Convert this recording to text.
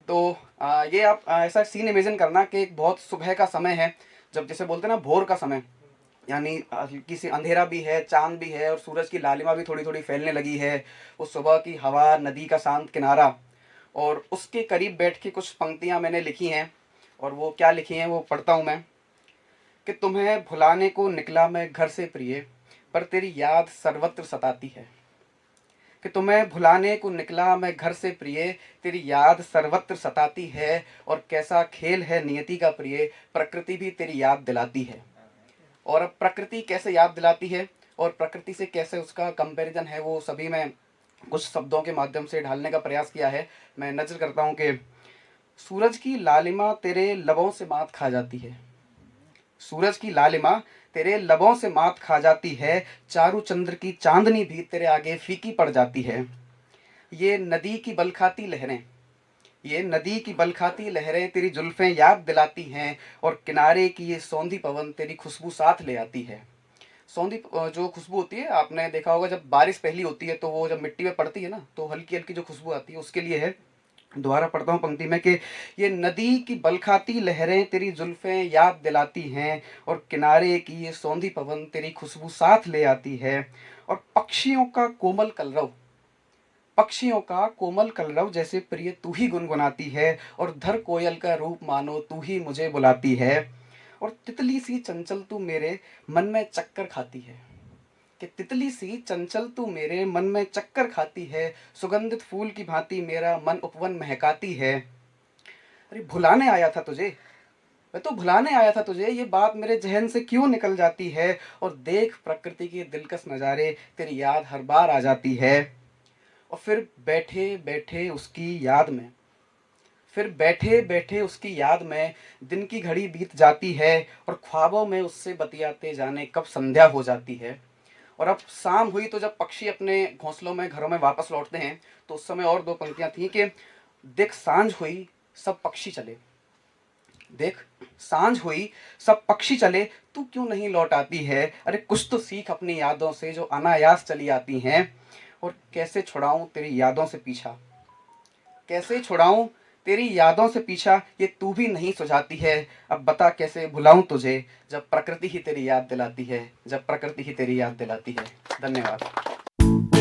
तो ये आप ऐसा सीन इमेजिन करना कि एक बहुत सुबह का समय है, जब जैसे बोलते हैं ना भोर का समय, यानी हल्की सी अंधेरा भी है, चांद भी है और सूरज की लालिमा भी थोड़ी थोड़ी फैलने लगी है। वो सुबह की हवा, नदी का शांत किनारा, और उसके करीब बैठ के कुछ पंक्तियाँ मैंने लिखी हैं। और वो क्या लिखी हैं वो पढ़ता हूँ मैं। कि तुम्हें भुलाने को निकला मैं घर से प्रिय, पर तेरी याद सर्वत्र सताती है। कि तुम्हें भुलाने को निकला मैं घर से प्रिय, तेरी याद सर्वत्र सताती है। और कैसा खेल है नियति का प्रिय, प्रकृति भी तेरी याद दिलाती है। और अब प्रकृति कैसे याद दिलाती है और प्रकृति से कैसे उसका कंपैरिजन है, वो सभी मैं कुछ शब्दों के माध्यम से ढालने का प्रयास किया है। मैं नज़र करता हूँ कि सूरज की लालिमा तेरे लबों से मात खा जाती है। सूरज की लालिमा तेरे लबों से मात खा जाती है। चारू चंद्र की चांदनी भी तेरे आगे फीकी पड़ जाती है। ये नदी की बलखाती लहरें, ये नदी की बलखाती लहरें तेरी जुल्फें याद दिलाती हैं। और किनारे की ये सौंधी पवन तेरी खुशबू साथ ले आती है। सौंधी जो खुशबू होती है, आपने देखा होगा जब बारिश पहली होती है तो वो जब मिट्टी में पड़ती है ना, तो हल्की हल्की जो खुशबू आती है, उसके लिए है। दोबारा पढ़ता हूँ पंक्ति में कि ये नदी की बलखाती लहरें तेरी जुल्फें याद दिलाती हैं। और किनारे की ये सौंधी पवन तेरी खुशबू साथ ले आती है। और पक्षियों का कोमल कलरव, पक्षियों का कोमल कलरव जैसे प्रिय तू ही गुनगुनाती है। और धर कोयल का रूप मानो तू ही मुझे बुलाती है। और तितली सी चंचल तू मेरे मन में चक्कर खाती है। कि तितली सी चंचल तू मेरे मन में चक्कर खाती है। सुगंधित फूल की भांति मेरा मन उपवन महकाती है। अरे भुलाने आया था तुझे, मैं तो भुलाने आया था तुझे, ये बात मेरे जहन से क्यों निकल जाती है। और देख प्रकृति के दिलकश नज़ारे तेरी याद हर बार आ जाती है। और फिर बैठे बैठे उसकी याद में, फिर बैठे बैठे उसकी याद में दिन की घड़ी बीत जाती है। और ख्वाबों में उससे बतियाते जाने कब संध्या हो जाती है। और अब शाम हुई तो जब पक्षी अपने घोंसलों में, घरों में वापस लौटते हैं, तो उस समय और दो पंक्तियां थीं कि देख सांझ हुई सब पक्षी चले, देख सांझ हुई सब पक्षी चले, तू क्यों नहीं लौट आती है। अरे कुछ तो सीख अपनी यादों से जो अनायास चली आती हैं। और कैसे छुड़ाऊं तेरी यादों से पीछा, कैसे छुड़ाऊं तेरी यादों से पीछा, ये तू भी नहीं सुझाती है। अब बता कैसे भुलाऊं तुझे, जब प्रकृति ही तेरी याद दिलाती है, जब प्रकृति ही तेरी याद दिलाती है। धन्यवाद।